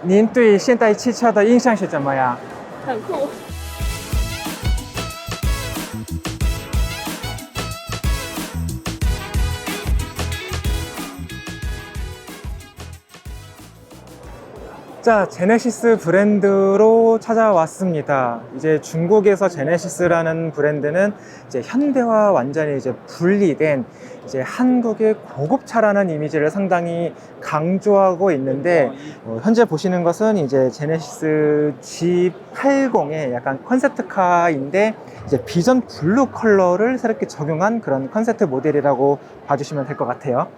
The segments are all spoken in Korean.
您对现代汽车的印象是怎么样？很酷。자, 제네시스 브랜드로 찾아왔습니다. 이제 중국에서 제네시스라는 브랜드는 이제 현대와 완전히 이제 분리된 이제 한국의 고급차라는 이미지를 상당히 강조하고 있는데, 현재 보시는 것은 이제 제네시스 G80의 약간 컨셉트카인데, 이제 비전 블루 컬러를 새롭게 적용한 그런 컨셉트 모델이라고 봐주시면 될 것 같아요.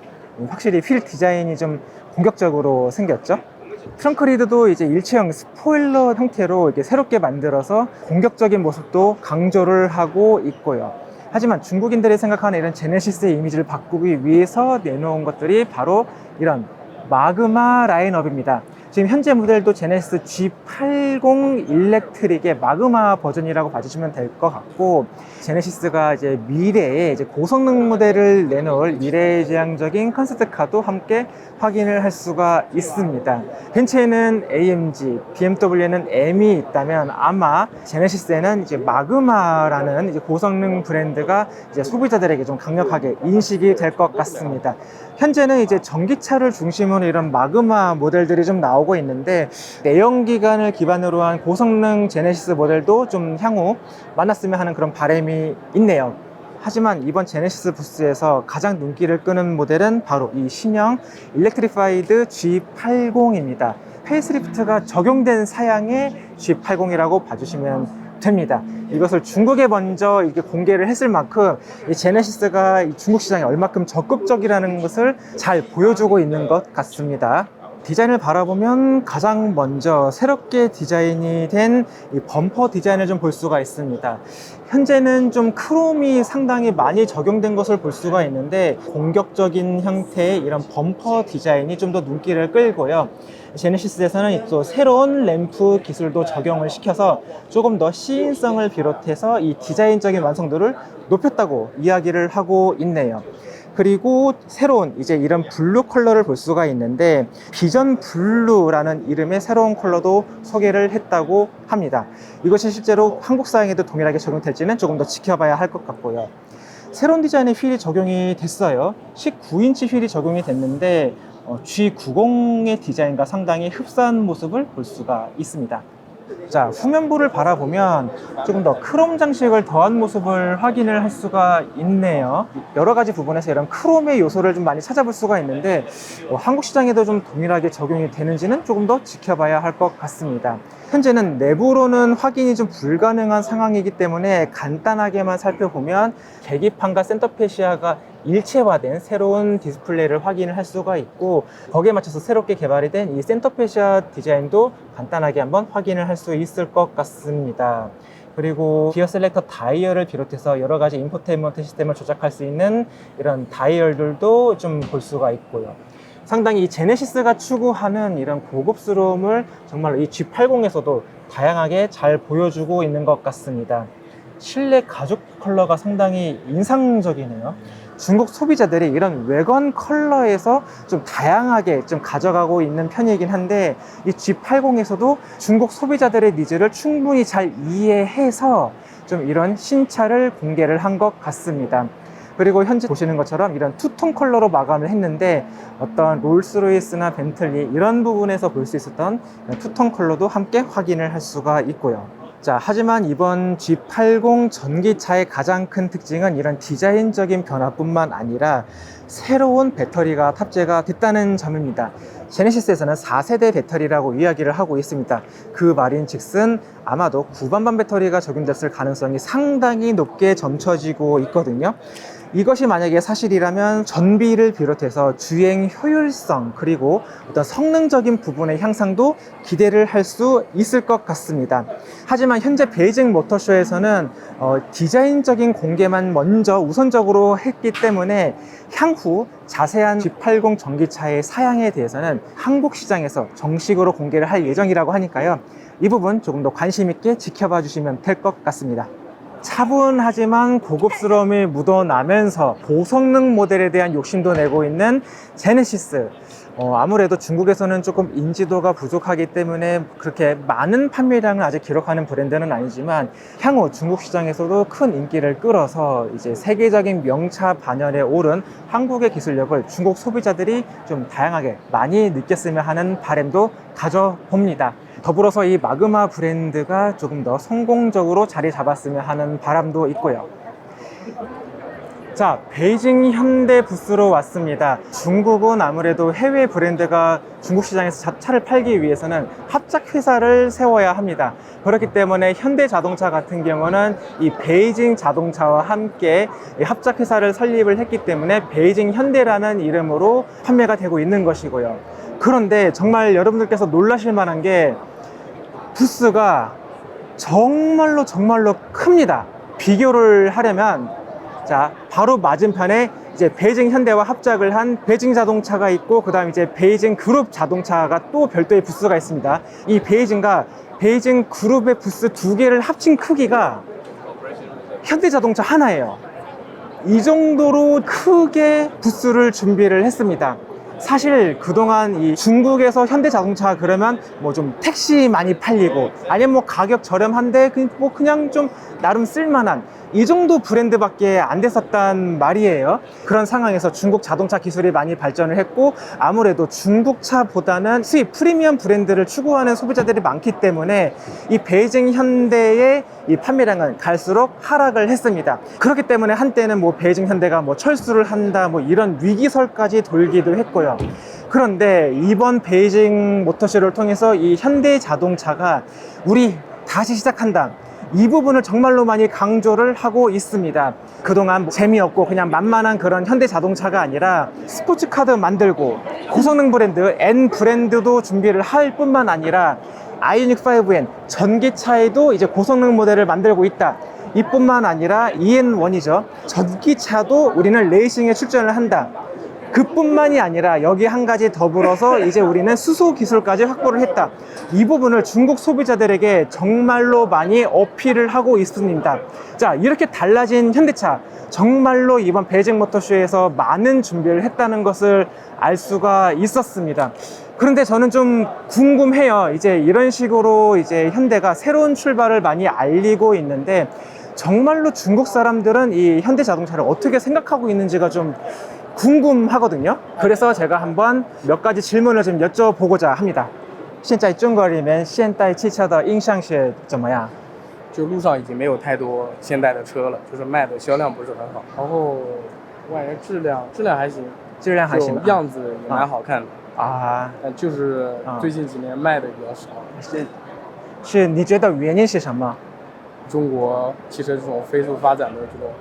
확실히 휠 디자인이 좀 공격적으로 생겼죠. 트렁크 리드도 이제 일체형 스포일러 형태로 이렇게 새롭게 만들어서 공격적인 모습도 강조를 하고 있고요. 하지만 중국인들이 생각하는 이런 제네시스의 이미지를 바꾸기 위해서 내놓은 것들이 바로 이런 마그마 라인업입니다. 지금 현재 모델도 제네시스 G80 일렉트릭의 마그마 버전이라고 봐주시면 될 것 같고, 제네시스가 이제 미래에 이제 고성능 모델을 내놓을 미래지향적인 컨셉트카도 함께 확인을 할 수가 있습니다. 벤츠에는 AMG, BMW에는 M이 있다면 아마 제네시스에는 이제 마그마라는 이제 고성능 브랜드가 이제 소비자들에게 좀 강력하게 인식이 될 것 같습니다. 현재는 이제 전기차를 중심으로 이런 마그마 모델들이 좀 나오고 있는데, 내연기관을 기반으로 한 고성능 제네시스 모델도 좀 향후 만났으면 하는 그런 바람이 있네요. 하지만 이번 제네시스 부스에서 가장 눈길을 끄는 모델은 바로 이 신형 일렉트리파이드 G80입니다. 페이스리프트가 적용된 사양의 G80이라고 봐주시면 됩니다. 이것을 중국에 먼저 이렇게 공개를 했을 만큼 이 제네시스가 이 중국 시장에 얼마큼 적극적이라는 것을 잘 보여주고 있는 것 같습니다. 디자인을 바라보면 가장 먼저 새롭게 디자인이 된 이 범퍼 디자인을 좀 볼 수가 있습니다. 현재는 좀 크롬이 상당히 많이 적용된 것을 볼 수가 있는데, 공격적인 형태의 이런 범퍼 디자인이 좀 더 눈길을 끌고요. 제네시스에서는 또 새로운 램프 기술도 적용을 시켜서 조금 더 시인성을 비롯해서 이 디자인적인 완성도를 높였다고 이야기를 하고 있네요. 그리고 새로운 이제 이런 블루 컬러를 볼 수가 있는데, 비전 블루라는 이름의 새로운 컬러도 소개를 했다고 합니다. 이것이 실제로 한국 사양에도 동일하게 적용될지는 조금 더 지켜봐야 할 것 같고요. 새로운 디자인의 휠이 적용이 됐어요. 19인치 휠이 적용이 됐는데 G90의 디자인과 상당히 흡사한 모습을 볼 수가 있습니다. 자, 후면부를 바라보면 조금 더 크롬 장식을 더한 모습을 확인을 할 수가 있네요. 여러 가지 부분에서 이런 크롬의 요소를 좀 많이 찾아볼 수가 있는데, 한국 시장에도 좀 동일하게 적용이 되는지는 조금 더 지켜봐야 할 것 같습니다. 현재는 내부로는 확인이 좀 불가능한 상황이기 때문에 간단하게만 살펴보면 계기판과 센터페시아가 일체화된 새로운 디스플레이를 확인을 할 수가 있고, 거기에 맞춰서 새롭게 개발이 된 이 센터페시아 디자인도 간단하게 한번 확인을 할 수 있을 것 같습니다. 그리고 기어 셀렉터 다이얼을 비롯해서 여러 가지 인포테인먼트 시스템을 조작할 수 있는 이런 다이얼들도 좀 볼 수가 있고요. 상당히 이 제네시스가 추구하는 이런 고급스러움을 정말 이 G80에서도 다양하게 잘 보여주고 있는 것 같습니다. 실내 가죽 컬러가 상당히 인상적이네요. 중국 소비자들이 이런 외관 컬러에서 좀 다양하게 좀 가져가고 있는 편이긴 한데, 이 G80에서도 중국 소비자들의 니즈를 충분히 잘 이해해서 좀 이런 신차를 공개를 한 것 같습니다. 그리고 현재 보시는 것처럼 이런 투톤 컬러로 마감을 했는데, 어떤 롤스로이스나 벤틀리 이런 부분에서 볼 수 있었던 투톤 컬러도 함께 확인을 할 수가 있고요. 자, 하지만 이번 G80 전기차의 가장 큰 특징은 이런 디자인적인 변화뿐만 아니라 새로운 배터리가 탑재가 됐다는 점입니다. 제네시스에서는 4세대 배터리라고 이야기를 하고 있습니다. 그 말인 즉슨 아마도 9반반 배터리가 적용됐을 가능성이 상당히 높게 점쳐지고 있거든요. 이것이 만약에 사실이라면 전비를 비롯해서 주행 효율성, 그리고 어떤 성능적인 부분의 향상도 기대를 할 수 있을 것 같습니다. 하지만 현재 베이징 모터쇼에서는 디자인적인 공개만 먼저 우선적으로 했기 때문에 향후 자세한 G80 전기차의 사양에 대해서는 한국 시장에서 정식으로 공개를 할 예정이라고 하니까요, 이 부분 조금 더 관심 있게 지켜봐 주시면 될 것 같습니다. 차분하지만 고급스러움이 묻어나면서 고성능 모델에 대한 욕심도 내고 있는 제네시스. 아무래도 중국에서는 조금 인지도가 부족하기 때문에 그렇게 많은 판매량을 아직 기록하는 브랜드는 아니지만 향후 중국 시장에서도 큰 인기를 끌어서 이제 세계적인 명차 반열에 오른 한국의 기술력을 중국 소비자들이 좀 다양하게 많이 느꼈으면 하는 바람도 가져봅니다. 더불어서 이 마그마 브랜드가 조금 더 성공적으로 자리 잡았으면 하는 바람도 있고요. 자, 베이징 현대 부스로 왔습니다. 중국은 아무래도 해외 브랜드가 중국 시장에서 차를 팔기 위해서는 합작 회사를 세워야 합니다. 그렇기 때문에 현대 자동차 같은 경우는 이 베이징 자동차와 함께 이 합작 회사를 설립을 했기 때문에 베이징 현대라는 이름으로 판매가 되고 있는 것이고요. 그런데 정말 여러분들께서 놀라실 만한 게 부스가 정말로 큽니다. 비교를 하려면 자, 바로 맞은편에 이제 베이징 현대와 합작을 한 베이징 자동차가 있고, 그 다음 이제 베이징 그룹 자동차가 또 별도의 부스가 있습니다. 이 베이징과 베이징 그룹의 부스 두 개를 합친 크기가 현대 자동차 하나예요. 이 정도로 크게 부스를 준비를 했습니다. 사실 그동안 이 중국에서 현대 자동차 그러면 뭐 좀 택시 많이 팔리고 아니면 뭐 가격 저렴한데 그냥 좀 나름 쓸만한 이 정도 브랜드밖에 안 됐었단 말이에요. 그런 상황에서 중국 자동차 기술이 많이 발전을 했고, 아무래도 중국차보다는 수입 프리미엄 브랜드를 추구하는 소비자들이 많기 때문에 이 베이징 현대의 이 판매량은 갈수록 하락을 했습니다. 그렇기 때문에 한때는 뭐 베이징 현대가 뭐 철수를 한다 뭐 이런 위기설까지 돌기도 했고요. 그런데 이번 베이징 모터쇼를 통해서 이 현대 자동차가 우리 다시 시작한다, 이 부분을 정말로 많이 강조를 하고 있습니다. 그동안 재미없고 그냥 만만한 그런 현대 자동차가 아니라 스포츠카드 만들고 고성능 브랜드 N 브랜드도 준비를 할 뿐만 아니라 아이오닉 5N 전기차에도 이제 고성능 모델을 만들고 있다. 이뿐만 아니라 EN1이죠. 전기차도 우리는 레이싱에 출전을 한다. 그뿐만이 아니라 여기 한 가지 더불어서 이제 우리는 수소 기술까지 확보를 했다. 이 부분을 중국 소비자들에게 정말로 많이 어필을 하고 있습니다. 자, 이렇게 달라진 현대차, 정말로 이번 베이징 모터쇼에서 많은 준비를 했다는 것을 알 수가 있었습니다. 그런데 저는 좀 궁금해요. 이제 이런 식으로 이제 현대가 새로운 출발을 많이 알리고 있는데 정말로 중국 사람들은 이 현대 자동차를 어떻게 생각하고 있는지가 좀 궁금하거든요. 그래서 제가 한번 몇 가지 질문을 좀 여쭤보고자 합니다. 现在中国里面现代汽车的印象是怎么样？就路上已经没有太多现代的车了，就是卖的销量不是很好。然后我感觉质量还行，质量还行，就样子也蛮好看的啊。但就是最近几年卖的比较少。是你觉得原因是什么？中国汽车这种飞速发展的这种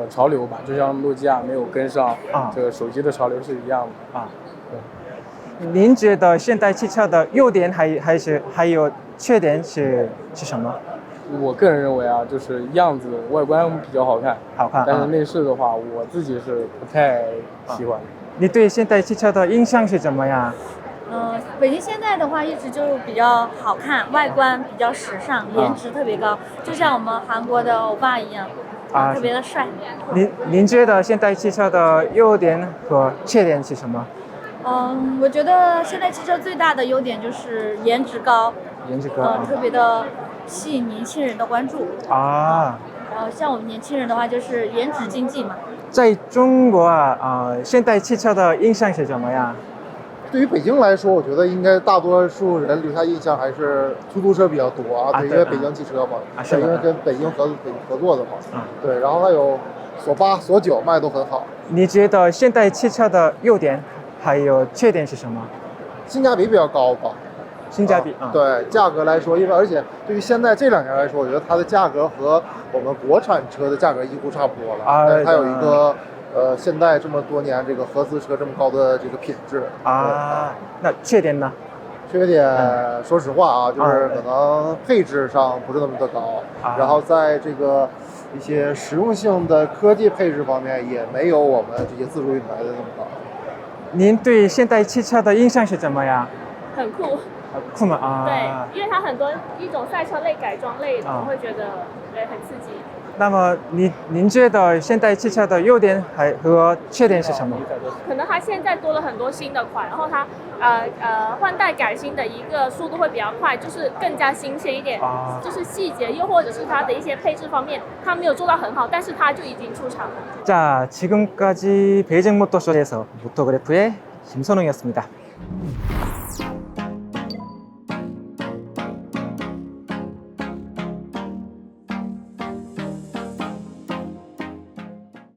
潮流吧，就像诺基亚没有跟上这个手机的潮流是一样的啊。对。您觉得现代汽车的优点还有缺点是什么？我个人认为啊，就是样子外观比较好看，但是内饰的话，我自己是不太喜欢。你对现代汽车的印象是怎么样？北京现代的话一直就比较好看，外观比较时尚，颜值特别高，就像我们韩国的欧巴一样，特别的帅。您觉得现代汽车的优点和缺点是什么？我觉得现代汽车最大的优点就是颜值高，特别的吸引年轻人的关注啊。然后像我们年轻人的话，就是颜值经济嘛。在中国现代汽车的印象是怎么样？对于北京来说，我觉得应该大多数人留下印象还是出租车比较多啊，对，因为北京汽车嘛，因为跟北京合作的嘛，对，然后还有索8、索9卖都很好。你觉得现代汽车的优点还有缺点是什么？性价比比较高吧。性价比对，价格来说，因为而且对于现在这2年来说，我觉得它的价格和我们国产车的价格几乎差不多了，但是它有一个现代这么多年这个合资车这么高的这个品质啊。那缺点呢？缺点说实话啊，就是可能配置上不是那么的高，然后在这个一些实用性的科技配置方面也没有我们这些自主品牌的那么高。您对现代汽车的印象是怎么样？很酷。酷吗？对，因为它很多一种赛车类、改装类的，我会觉得很刺激。那么您觉得现代汽车的优点和缺点是什么？可能它现在多了很多新的款，然后它换代改新的一个速度会比较快，就是更加新鲜一点，就是细节又或者是它的一些配置方面，它没有做到很好，但是它就已经出厂了。 자, 지금까지 베이징 모터쇼에서 모터그래프의 김선웅이었습니다.